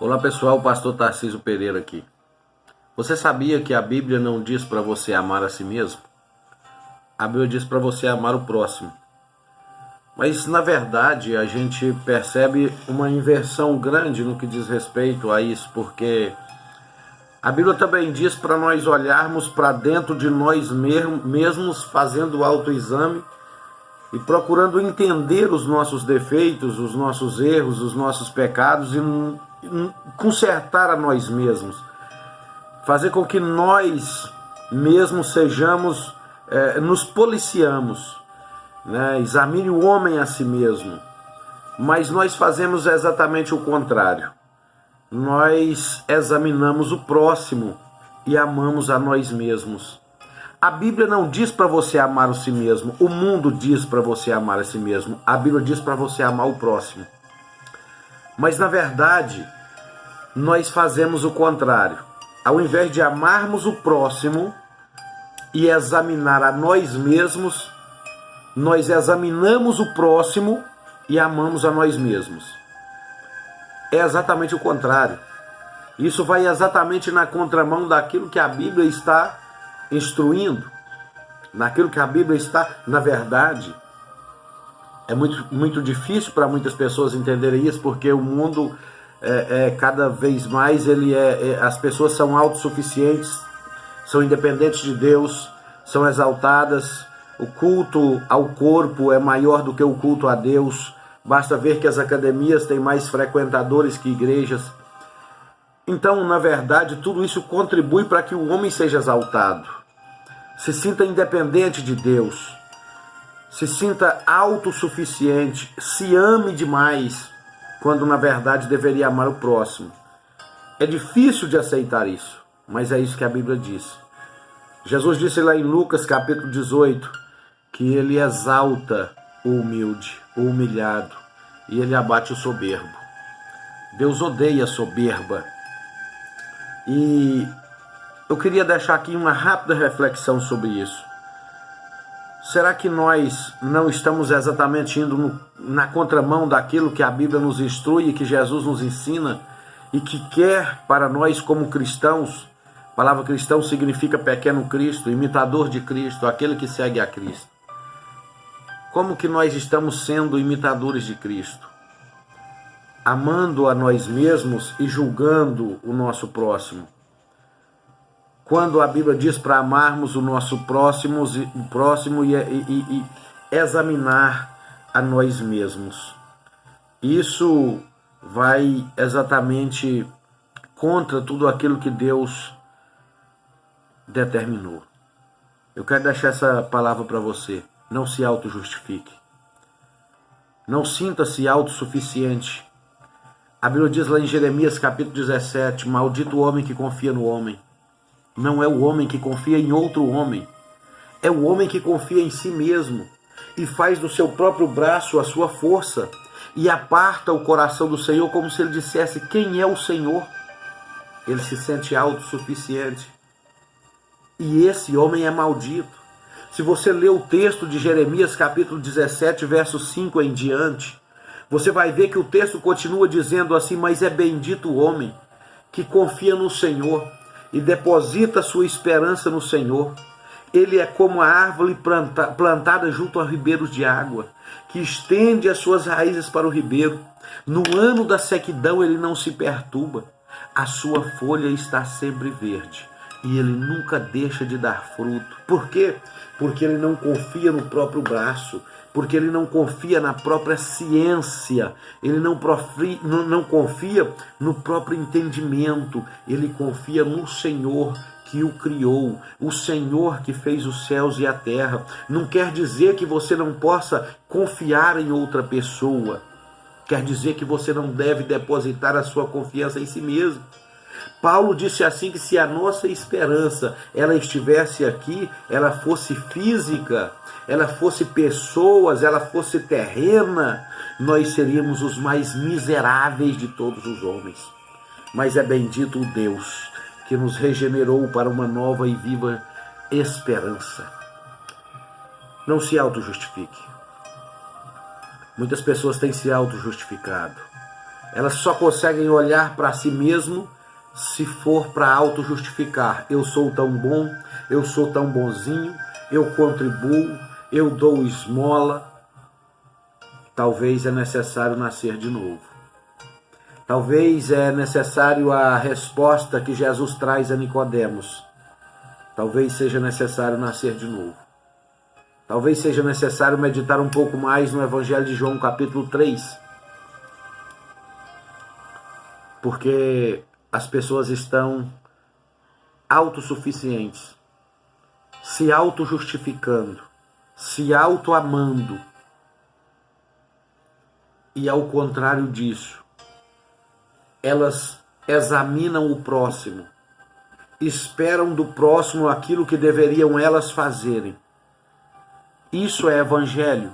Olá pessoal, pastor Tarcísio Pereira aqui. Você sabia que a Bíblia não diz para você amar a si mesmo? A Bíblia diz para você amar o próximo. Mas na verdade a gente percebe uma inversão grande no que diz respeito a isso, porque a Bíblia também diz para nós olharmos para dentro de nós mesmos, fazendo autoexame e procurando entender os nossos defeitos, os nossos erros, os nossos pecados e consertar a nós mesmos. Fazer com que nós mesmos sejamos, nos policiamos, né? Examine o homem a si mesmo. Mas nós fazemos exatamente o contrário. Nós examinamos o próximo e amamos a nós mesmos. A Bíblia não diz para você amar a si mesmo. O mundo diz para você amar a si mesmo. A Bíblia diz para você amar o próximo. Mas na verdade, nós fazemos o contrário. Ao invés de amarmos o próximo e examinar a nós mesmos, nós examinamos o próximo e amamos a nós mesmos. É exatamente o contrário. Isso vai exatamente na contramão daquilo que a Bíblia está instruindo, naquilo que a Bíblia está, na verdade. É muito difícil para muitas pessoas entenderem isso, porque o mundo cada vez mais as pessoas são autossuficientes, são independentes de Deus, são exaltadas. O culto ao corpo é maior do que o culto a Deus. Basta ver que as academias têm mais frequentadores que igrejas. Então, na verdade, tudo isso contribui para que o homem seja exaltado, se sinta independente de Deus, se sinta autossuficiente, se ame demais, quando na verdade deveria amar o próximo. É difícil de aceitar isso, mas é isso que a Bíblia diz. Jesus disse lá em Lucas capítulo 18, que ele exalta o humilde, o humilhado, e ele abate o soberbo. Deus odeia a soberba. E eu queria deixar aqui uma rápida reflexão sobre isso. Será que nós não estamos exatamente indo na contramão daquilo que a Bíblia nos instrui e que Jesus nos ensina e que quer para nós como cristãos? A palavra cristão significa pequeno Cristo, imitador de Cristo, aquele que segue a Cristo. Como que nós estamos sendo imitadores de Cristo? Amando a nós mesmos e julgando o nosso próximo. Quando a Bíblia diz para amarmos o nosso próximo e examinar a nós mesmos. Isso vai exatamente contra tudo aquilo que Deus determinou. Eu quero deixar essa palavra para você. Não se auto-justifique. Não sinta-se autossuficiente. A Bíblia diz lá em Jeremias capítulo 17, maldito o homem que confia no homem. Não é o homem que confia em outro homem. É o homem que confia em si mesmo e faz do seu próprio braço a sua força e aparta o coração do Senhor como se ele dissesse quem é o Senhor. Ele se sente autossuficiente. E esse homem é maldito. Se você ler o texto de Jeremias capítulo 17, verso 5 em diante, você vai ver que o texto continua dizendo assim, mas é bendito o homem que confia no Senhor e deposita sua esperança no Senhor. Ele é como a árvore plantada junto a ribeiros de água, que estende as suas raízes para o ribeiro. No ano da sequidão ele não se perturba, a sua folha está sempre verde e ele nunca deixa de dar fruto. Por quê? Porque ele não confia no próprio braço, porque ele não confia na própria ciência, ele não confia no próprio entendimento, ele confia no Senhor que o criou, o Senhor que fez os céus e a terra. Não quer dizer que você não possa confiar em outra pessoa, quer dizer que você não deve depositar a sua confiança em si mesmo. Paulo disse assim que se a nossa esperança ela estivesse aqui, ela fosse física, ela fosse pessoas, ela fosse terrena, nós seríamos os mais miseráveis de todos os homens. Mas é bendito o Deus que nos regenerou para uma nova e viva esperança. Não se auto-justifique. Muitas pessoas têm se auto-justificado. Elas só conseguem olhar para si mesmo se for para auto-justificar. Eu sou tão bom, eu sou tão bonzinho, eu contribuo, eu dou esmola. Talvez é necessário nascer de novo. Talvez é necessário a resposta que Jesus traz a Nicodemos. Talvez seja necessário nascer de novo. Talvez seja necessário meditar um pouco mais no Evangelho de João, capítulo 3. Porque as pessoas estão autossuficientes, se auto-justificando, se auto-amando. E ao contrário disso, elas examinam o próximo, esperam do próximo aquilo que deveriam elas fazerem. Isso é evangelho.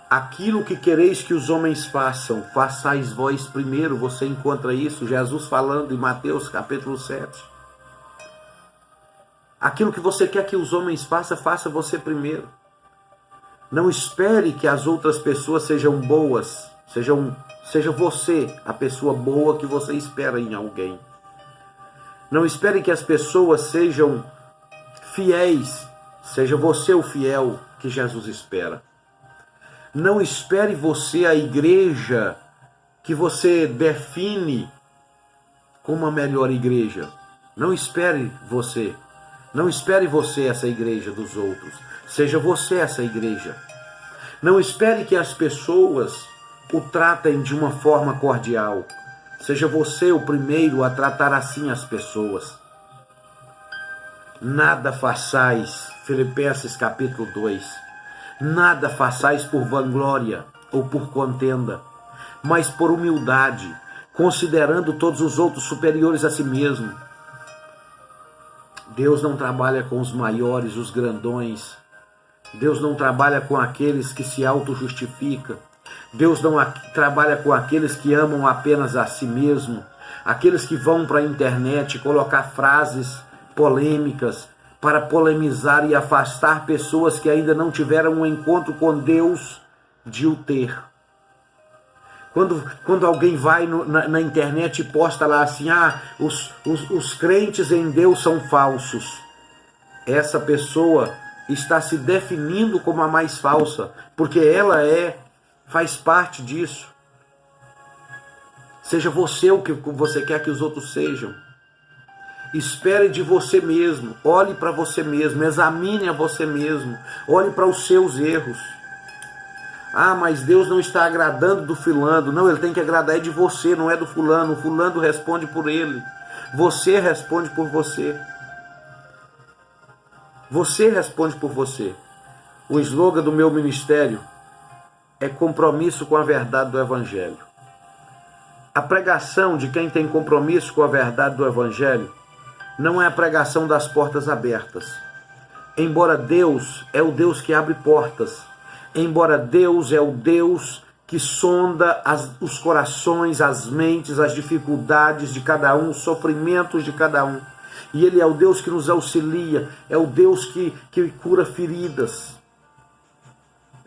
Aquilo que quereis que os homens façam, façais vós primeiro. Você encontra isso, Jesus falando em Mateus capítulo 7. Aquilo que você quer que os homens façam, faça você primeiro. Não espere que as outras pessoas sejam boas, seja você a pessoa boa que você espera em alguém. Não espere que as pessoas sejam fiéis, seja você o fiel que Jesus espera. Não espere você a igreja que você define como a melhor igreja. Não espere você. Não espere você essa igreja dos outros. Seja você essa igreja. Não espere que as pessoas o tratem de uma forma cordial. Seja você o primeiro a tratar assim as pessoas. Nada façais, Filipenses capítulo 2. Nada façais por vanglória ou por contenda, mas por humildade, considerando todos os outros superiores a si mesmo. Deus não trabalha com os maiores, os grandões. Deus não trabalha com aqueles que se auto-justificam. Deus não trabalha com aqueles que amam apenas a si mesmo, aqueles que vão para a internet colocar frases polêmicas para polemizar e afastar pessoas que ainda não tiveram um encontro com Deus de o ter. Quando alguém vai na internet e posta lá assim, os crentes em Deus são falsos. Essa pessoa está se definindo como a mais falsa, porque ela faz parte disso. Seja você o que você quer que os outros sejam. Espere de você mesmo, olhe para você mesmo, examine a você mesmo, olhe para os seus erros. Mas Deus não está agradando do fulano. Não, ele tem que agradar de você, não é do fulano. O fulano responde por ele. Você responde por você. Você responde por você. O slogan do meu ministério é compromisso com a verdade do Evangelho. A pregação de quem tem compromisso com a verdade do Evangelho não é a pregação das portas abertas. Embora Deus é o Deus que abre portas, embora Deus é o Deus que sonda os corações, as mentes, as dificuldades de cada um, os sofrimentos de cada um. E Ele é o Deus que nos auxilia, é o Deus que cura feridas,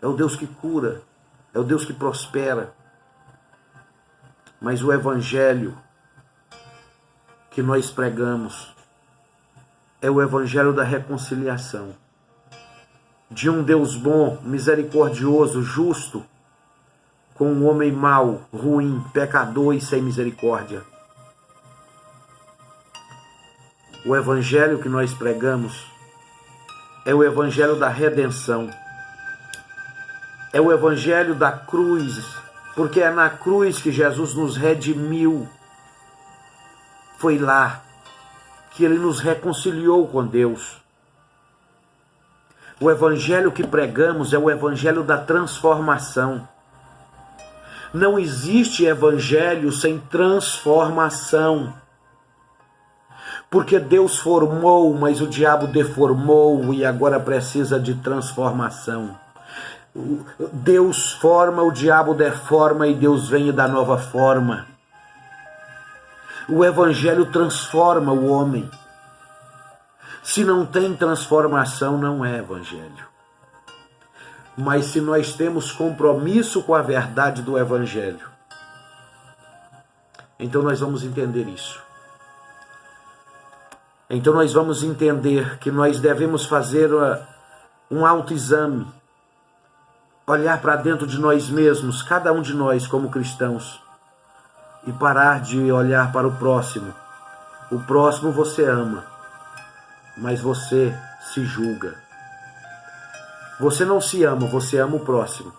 é o Deus que cura, é o Deus que prospera. Mas o Evangelho que nós pregamos é o Evangelho da reconciliação, de um Deus bom, misericordioso, justo, com um homem mau, ruim, pecador e sem misericórdia. O Evangelho que nós pregamos é o Evangelho da redenção, é o Evangelho da cruz, porque é na cruz que Jesus nos redimiu. Foi lá que Ele nos reconciliou com Deus. O Evangelho que pregamos é o Evangelho da transformação. Não existe Evangelho sem transformação. Porque Deus formou, mas o diabo deformou e agora precisa de transformação. Deus forma, o diabo deforma e Deus vem e dá nova forma. O Evangelho transforma o homem. Se não tem transformação, não é Evangelho. Mas se nós temos compromisso com a verdade do Evangelho, Então nós vamos entender isso. Então nós vamos entender que nós devemos fazer um autoexame, olhar para dentro de nós mesmos, cada um de nós como cristãos, e parar de olhar para o próximo. O próximo você ama, mas você se julga. Você não se ama, você ama o próximo.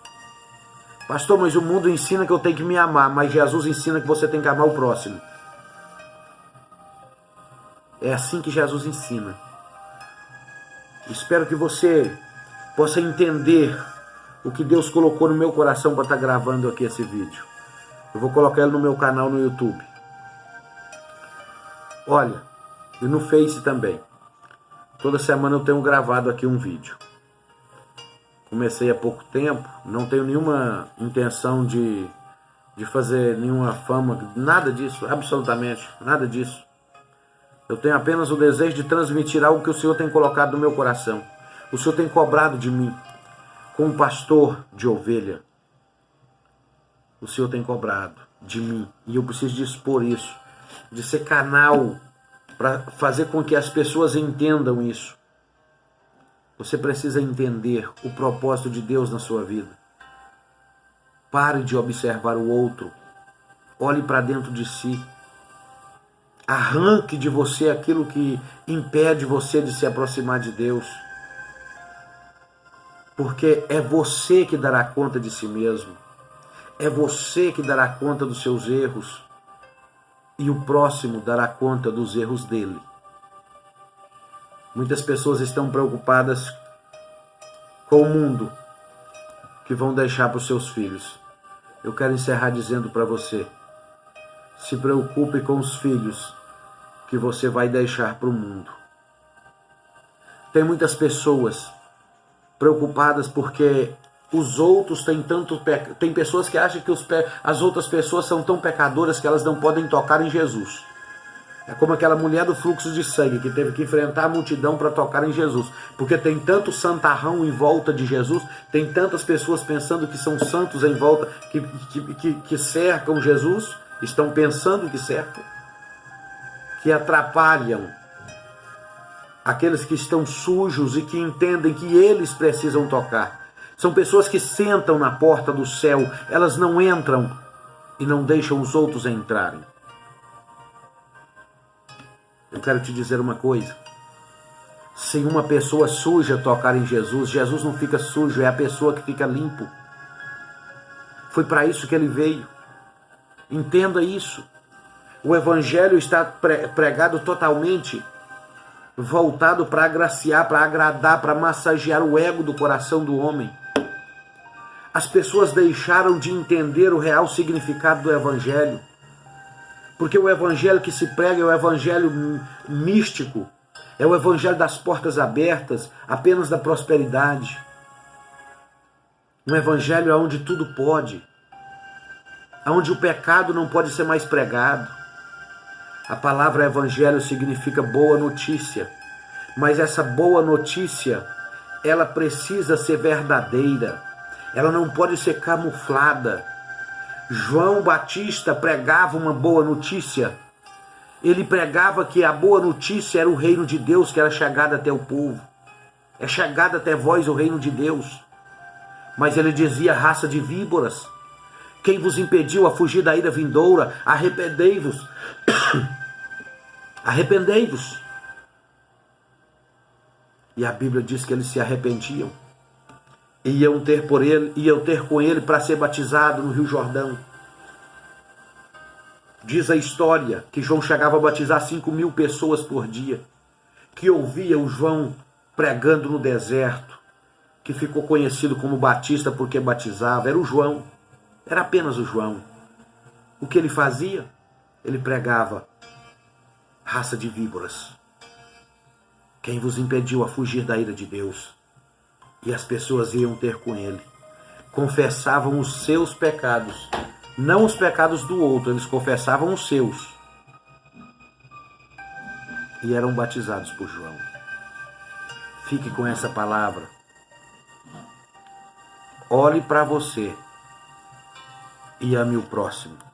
Pastor, mas o mundo ensina que eu tenho que me amar, mas Jesus ensina que você tem que amar o próximo. É assim que Jesus ensina. Espero que você possa entender o que Deus colocou no meu coração para estar gravando aqui esse vídeo. Eu vou colocar ele no meu canal no YouTube. Olha, e no Face também. Toda semana eu tenho gravado aqui um vídeo. Comecei há pouco tempo, não tenho nenhuma intenção de fazer nenhuma fama, nada disso, absolutamente, nada disso. Eu tenho apenas o desejo de transmitir algo que o Senhor tem colocado no meu coração. O Senhor tem cobrado de mim, como pastor de ovelha. O Senhor tem cobrado de mim, e eu preciso de expor isso, de ser canal para fazer com que as pessoas entendam isso. Você precisa entender o propósito de Deus na sua vida. Pare de observar o outro. Olhe para dentro de si. Arranque de você aquilo que impede você de se aproximar de Deus. Porque é você que dará conta de si mesmo. É você que dará conta dos seus erros. E o próximo dará conta dos erros dele. Muitas pessoas estão preocupadas com o mundo que vão deixar para os seus filhos. Eu quero encerrar dizendo para você: se preocupe com os filhos que você vai deixar para o mundo. Tem muitas pessoas preocupadas porque os outros têm tanto pecado. Tem pessoas que acham que as outras pessoas são tão pecadoras que elas não podem tocar em Jesus. É como aquela mulher do fluxo de sangue que teve que enfrentar a multidão para tocar em Jesus. Porque tem tanto santarrão em volta de Jesus, tem tantas pessoas pensando que são santos em volta, que cercam Jesus, estão pensando que cercam, que atrapalham aqueles que estão sujos e que entendem que eles precisam tocar. São pessoas que sentam na porta do céu, elas não entram e não deixam os outros entrarem. Eu quero te dizer uma coisa: se uma pessoa suja tocar em Jesus, Jesus não fica sujo, é a pessoa que fica limpo. Foi para isso que ele veio. Entenda isso. O evangelho está pregado totalmente voltado para agraciar, para agradar, para massagear o ego do coração do homem. As pessoas deixaram de entender o real significado do evangelho. Porque o evangelho que se prega é o evangelho místico, é o evangelho das portas abertas, apenas da prosperidade. Um evangelho onde tudo pode, onde o pecado não pode ser mais pregado. A palavra evangelho significa boa notícia, mas essa boa notícia, ela precisa ser verdadeira, ela não pode ser camuflada. João Batista pregava uma boa notícia. Ele pregava que a boa notícia era o reino de Deus, que era chegado até o povo. É chegado até vós o reino de Deus. Mas ele dizia: raça de víboras, quem vos impediu a fugir da ira vindoura? Arrependei-vos. Arrependei-vos. E a Bíblia diz que eles se arrependiam. Iam ter com ele para ser batizado no Rio Jordão. Diz a história que João chegava a batizar 5.000 pessoas por dia, que ouvia o João pregando no deserto, que ficou conhecido como Batista porque batizava. Era o João, era apenas o João. O que ele fazia? Ele pregava: raça de víboras, quem vos impediu a fugir da ira de Deus? E as pessoas iam ter com ele, confessavam os seus pecados, não os pecados do outro, eles confessavam os seus, e eram batizados por João. Fique com essa palavra. Olhe para você e ame o próximo.